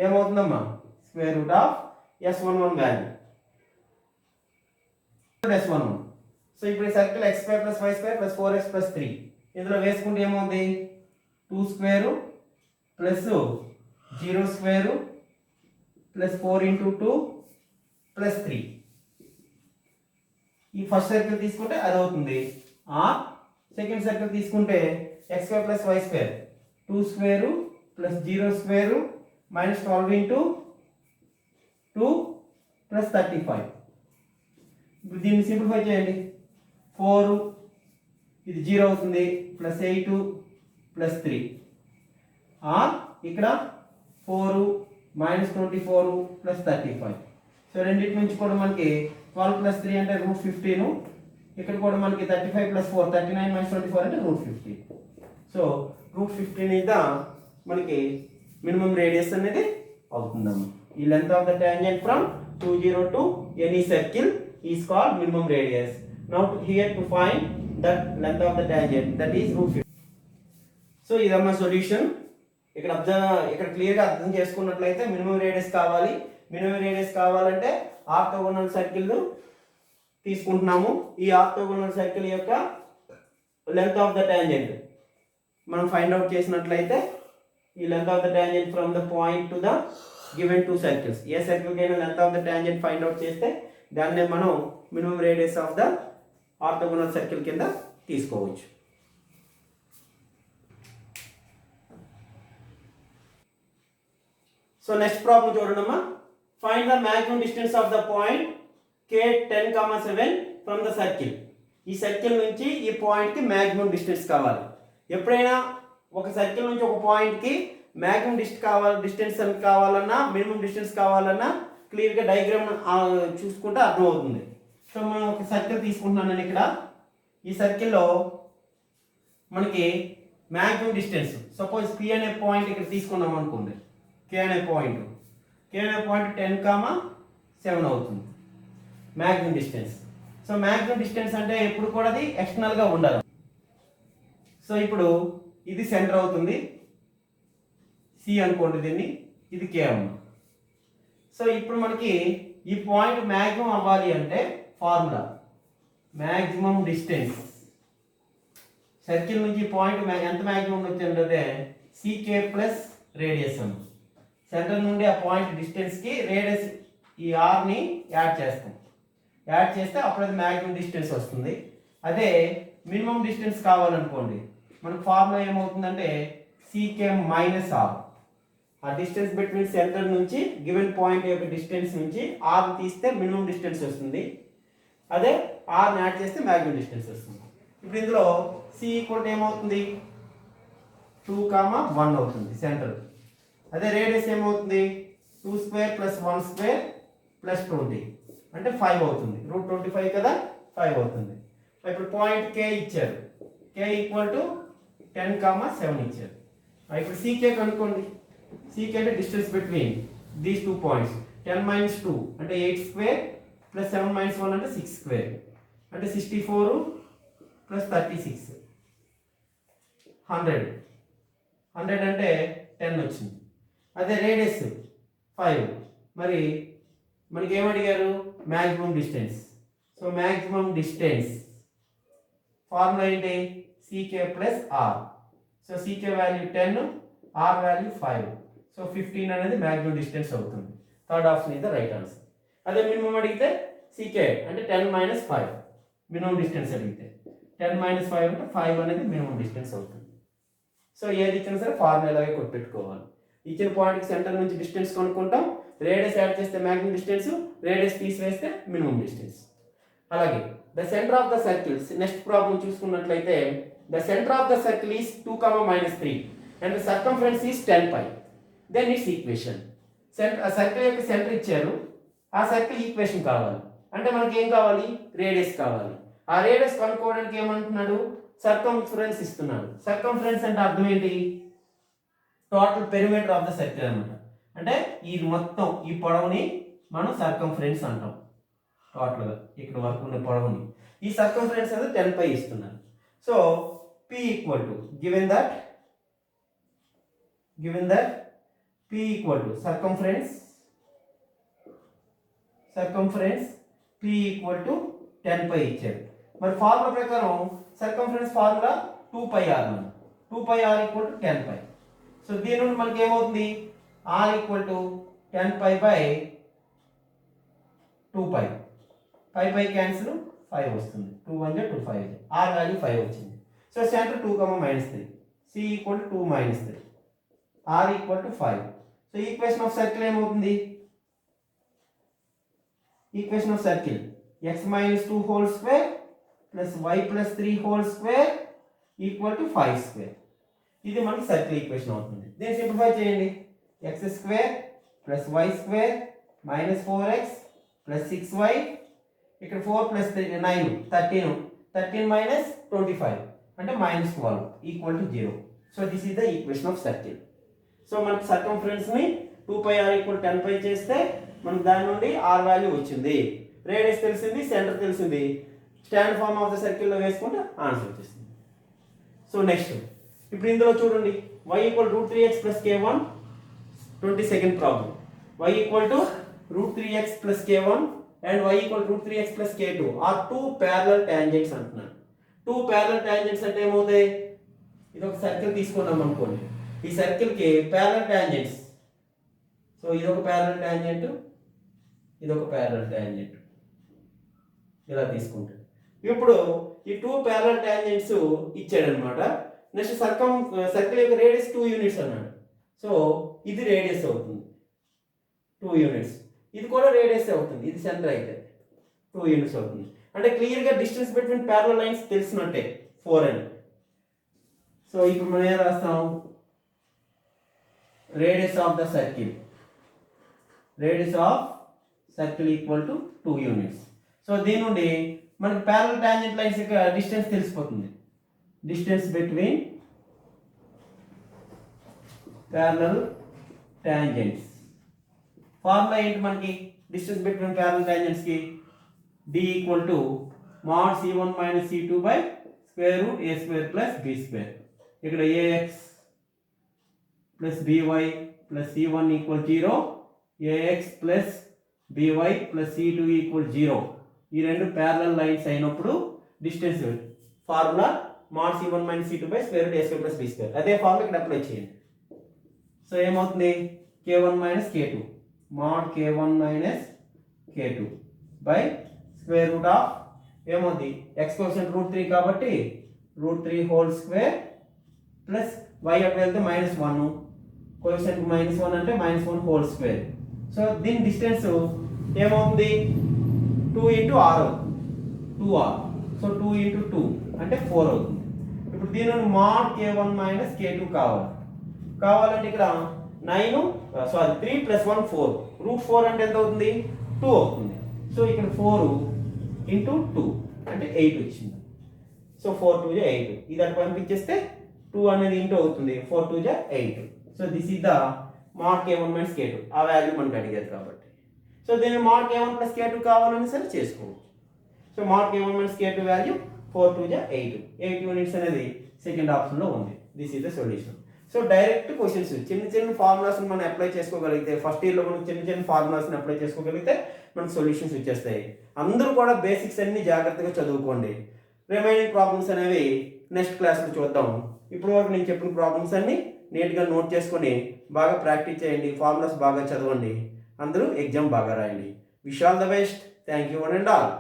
ఏమవుతుందమ్మా, square root of S11 value S11. So ఇప్పుడు ఈ సర్కిల్ x² + y² + 4x + 3 ఇందులో వేసుకుంటే ఏమవుతుంది 2² + 0² + 4 × 2 + 3. ఈ ఫస్ట్ సర్కిల్ తీసుకుంటే అది అవుతుంది. సెకండ్ సర్కిల్ తీసుకుంటే x² + y² 2² + 0² - 12 × 2 + 35. ఇప్పుడు దీన్ని సింప్లిఫై చేయండి. 4 ఇది 0 అవుతుంది +8 + 3 ఇక్కడ 4 - 24 + 35. సో రెండింటి నుంచి కూడా మనకి 12 + 3 అంటే √15. ఇక్కడ కూడా మనకి 35 + 4 39 - 24 అంటే √15. సో √15 ఇద్దా మనకి మినిమం రేడియస్ అనేది అవుతుందమ్మా. ఈ length of the tangent from 20 to any circle is called minimum radius. Now here to find that length of the tangent, that is root 50. So ఇదమ్మా సొల్యూషన్. ఇక్కడ క్లియర్గా అర్థం చేసుకున్నట్లయితే మినిమం రేడియస్ కావాలి. మినిమం రేడియస్ కావాలంటే ఆర్తోగోనల్ సర్కిల్ తీసుకుంటున్నాము. ఈ orthogonal circle యొక్క లెంత్ ఆఫ్ ద టాంజెంట్ మనం ఫైండ్ అవుట్ చేసినట్లయితే ఈ length of the tangent from the point to the given two circles, ఏ సర్కిల్ కైనా length of the tangent find out చేస్తే దాన్నే మనం minimum radius of the orthogonal circle కింద తీసుకోవచ్చు. సో నెక్స్ట్ ప్రాబ్లం చూడండమ్మా. Find the maximum distance of the point K10,7 from the circle. ఈ circle నుంచి ఈ పాయింట్కి మ్యాక్సిమం డిస్టెన్స్ కావాలి. ఎప్పుడైనా ఒక సర్కిల్ నుంచి ఒక పాయింట్కి మ్యాక్సిమం డిస్టెన్స్ కావాలన్నా మినిమం డిస్టెన్స్ కావాలన్నా క్లియర్గా డయాగ్రామ్ చూసుకుంటే అర్థమవుతుంది. సో మనం ఒక సర్కిల్ తీసుకుంటున్నాను నేను ఇక్కడ. ఈ సర్కిల్లో మనకి మ్యాక్సిమం డిస్టెన్స్ సపోజ్ P అనే పాయింట్ ఇక్కడ తీసుకున్నాం అనుకోండి. K అనే పాయింట్ 10,7 అవుతుంది maximum distance. So maximum distance అంటే ఎప్పుడు కూడా అది ఎక్స్టర్నల్గా ఉండాలి. సో ఇప్పుడు ఇది సెంటర్ అవుతుంది, సి అనుకోండి దీన్ని, ఇది K అమ్మ. సో ఇప్పుడు మనకి ఈ పాయింట్ మ్యాక్సిమం అవ్వాలి అంటే ఫార్ములా మ్యాక్సిమం డిస్టెన్స్ సర్కిల్ నుంచి పాయింట్ ఎంత మ్యాక్సిమం వచ్చిందంటే CK ప్లస్ రేడియస్ అమ్మ. సెంటర్ నుండి ఆ పాయింట్ డిస్టెన్స్కి రేడియస్ ఈ ఆర్ని యాడ్ చేస్తాం. యాడ్ చేస్తే అప్పుడు అది మ్యాక్సిమం డిస్టెన్స్ వస్తుంది. అదే మినిమం డిస్టెన్స్ కావాలనుకోండి మనకు ఫార్ములా ఏమవుతుందంటే CK మైనస్ ఆర్. ఆ డిస్టెన్స్ బిట్వీన్ సెంటర్ నుంచి గివెన్ పాయింట్ యొక్క డిస్టెన్స్ నుంచి ఆర్ తీస్తే మినిమం డిస్టెన్స్ వస్తుంది. అదే ఆర్ని యాడ్ చేస్తే మ్యాక్సిమం డిస్టెన్స్ వస్తుంది. ఇప్పుడు ఇందులో C ఈక్వల్ ఏమవుతుంది 2,1 అవుతుంది సెంటర్. అదే రేడియస్ ఏమవుతుంది 2 స్క్వేర్ ప్లస్ 1 స్క్వేర్ ప్లస్ 20 అంటే 5 అవుతుంది. రూట్ 25 కదా 5 అవుతుంది. ఇప్పుడు పాయింట్ K ఇచ్చారు, K ఈక్వల్ టు 10,7 ఇచ్చారు. ఇప్పుడు CK కనుక్కోండి. CK అంటే distance between these two points. 10 minus 2 అంటే 8 స్క్వేర్ ప్లస్ 7 minus 1 అంటే 6 స్క్వేర్ అంటే 64 ప్లస్ 36 100 అంటే 10 వచ్చింది. అదే రేడియస్ 5. మరి మనకి ఏమడిగారు maximum distance. So maximum distance formula ఏంటి CK plus R. So CK value 10, R value 5. So 15 అనేది మ్యాక్సిమం డిస్టెన్స్ అవుతుంది. Third option is the right answer. అదే మినిమం అడిగితే CK అంటే 10 minus 5 మినిమం డిస్టెన్స్ అడిగితే 10 minus 5 అంటే 5 అనేది మినిమం డిస్టెన్స్ అవుతుంది. సో ఏది ఇచ్చినా సరే ఫార్ములా ఇలాగే కొట్టుపెట్టుకోవాలి. ఇచ్చిన పాయింట్కి సెంటర్ నుంచి డిస్టెన్స్ కనుక్కుంటాం, రేడియస్ యాడ్ చేస్తే మ్యాక్సిమం డిస్టెన్స్, రేడియస్ తీసివేస్తే మినిమం డిస్టెన్స్. అలాగే the center of the circles. Next problem చూసుకున్నట్లయితే the center of the circle is 2,-3 and the circumference is 10 π. Then its equation. Circle యొక్క సెంటర్ ఇచ్చారు, ఆ circle equation కావాలి అంటే మనకి ఏం కావాలి రేడియస్ కావాలి. ఆ రేడియస్ కనుక్కోవడానికి ఏమంటున్నాడు సర్కంఫరెన్స్ ఇస్తున్నాడు. సర్కంఫరెన్స్ అంటే అర్థం ఏంటి total perimeter of the circle అనమాట. అంటే ఈ మొత్తం ఈ పొడవుని మనం సర్కంఫరెన్స్ అంటాం. టోటల్గా ఇక్కడ వరకు ఉన్న పొడవుని ఈ సర్కంఫరెన్స్ అనేది 10 π ఇస్తున్నారు. So P equal to given that P equal to circumference P equal to 10 π ఇచ్చారు. మరి ఫార్ములా ప్రకారం circumference formula 2πr. 2πr equal to 10 π. So దీని నుండి మనకి ఏమవుతుంది r equal to 10 π by 2π. 5 cancel 5 వస్తుంది. 2 1 2 5. r వాల్యూ 5 వచ్చింది. So center 2,-3. C equal to 2 - 3. r equal to 5. So equation of circle ఏమవుతుంది equation of circle x - 2 whole square plus y + 3 whole square equal to 5 square. ఇది మనకి circle equation అవుతుంది. దీన్ని simplify చేయండి. x square plus y square minus 4x plus 6y ఇక్కడ 4 plus 9 13 minus 25 అంటే -12 equal to 0. So this is the equation of circle. So మనకి సర్కంఫరెన్స్ని 2πr = 10π చేస్తే మనకు దాని నుండి r వాల్యూ వచ్చింది. రేడియస్ తెలిసింది, సెంటర్ తెలిసింది. స్టాండ్ ఫార్మ్ ఆఫ్ ద సర్కిల్లో వేసుకుంటే ఆన్సర్ వచ్చేసింది. సో నెక్స్ట్ ఇప్పుడు ఇందులో చూడండి, y = √3x + k1. 22nd problem. y = √3x + k1 and y = √3x + k2 are two parallel tangents అంటున్నాను. టూ ప్యారలల్ టాంజెంట్స్ అంటే ఏమవుతాయి? ఇది ఒక సర్కిల్ తీసుకున్నాం అనుకోండి, ఈ సర్కిల్కి ప్యారలల్ టాంజెంట్స్. సో ఇది ఒక ప్యారలల్ టాంజెంట్, ఇది ఒక ప్యారలల్ టాంజెంట్, ఇలా తీసుకుంటాం. ఇప్పుడు ఈ టూ ప్యారలల్ టాంజెంట్స్ ఇచ్చాడనమాట. నెక్స్ట్ సర్కిల్ యొక్క రేడియస్ 2 యూనిట్స్ అన్నాడు. సో ఇది రేడియస్ అవుతుంది 2 యూనిట్స్, ఇది కూడా రేడియస్ అవుతుంది, ఇది సెంటర్ అయితే 2 యూనిట్స్ అవుతుంది. అంటే క్లియర్గా డిస్టెన్స్ బిట్వీన్ ప్యారలల్ లైన్స్ తెలిసినట్టే 4 అని. సో ఇప్పుడు మనం ఏం రాస్తాం? Radius of the circle, radius of circle = 2 units. So దీని నుండి మనకి ప్యారలల్ టాంజెంట్ లైన్స్ యొక్క డిస్టెన్స్ తెలిసిపోతుంది. Distance between parallel tangents formula ఏంటి మనకి? డిస్టెన్స్ బిట్వీన్ ప్యారలల్ టాంజెంట్స్ కి d = mod c1 - c2 / √a² + b². ఇక్కడ ax + by + c1 = 0, ax + by + c2 = 0. ఈ రెండు ప్యారలల్ లైన్స్ అయినప్పుడు distance formula mod c1 - c2 / √a² + b². అదే formula ఇక్కడ apply చేయండి. సో ఏమవుతుంది? k1 - k2 mod k1 - k2 by square root of ఏమవుతుంది? x coefficient √3 కాబట్టి √3² ప్లస్ y అటు వెళ్తే -1, కోఎఫిషియంట్ -1 అంటే -1². సో దీని డిస్టెన్స్ ఏమవుతుంది? 2 × r అవుతుంది, 2r. సో 2 × 2 అంటే 4 అవుతుంది. ఇప్పుడు దీని నుండి mod k1 - k2 కావాలంటే ఇక్కడ 3 + 1 4, √4 అంటే ఎంత అవుతుంది? 2 అవుతుంది. సో ఇక్కడ 4 × 2 అంటే 8 వచ్చింది. సో 4 × 2 = 8. ఇది అటు పంపించేస్తే 2 అనేది ఇంటూ అవుతుంది, 4 × 2 = 8. So this is the mod k1 - k2. ఆ వాల్యూ మనకు అడిగారు కాబట్టి. సో దీన్ని mod k1 + k2 కావాలని సరే చేసుకోవచ్చు. So mod k1 - k2 value 4 × 2 = 8. 8 units అనేది సెకండ్ ఆప్షన్లో ఉంది. This is the solution. So direct questions, చిన్న ఫార్ములాస్ని మనం అప్లై చేసుకోగలిగితే, ఫస్ట్ ఇయర్లో మనం చిన్న ఫార్ములాస్ని అప్లై చేసుకోగలిగితే మనకు సొల్యూషన్స్ వచ్చేస్తాయి. అందరూ కూడా బేసిక్స్ అన్ని జాగ్రత్తగా చదువుకోండి. రిమైనింగ్ ప్రాబ్లమ్స్ అనేవి నెక్స్ట్ క్లాస్లో చూద్దాం. ఇప్పుడు వరకు నేను చెప్పిన ప్రాబ్లమ్స్ అన్ని నీట్గా నోట్ చేసుకొని బాగా ప్రాక్టీస్ చేయండి, ఫార్ములాస్ బాగా చదవండి, అందరూ ఎగ్జామ్ బాగా రాయండి. Wish all the best. Thank you one and all.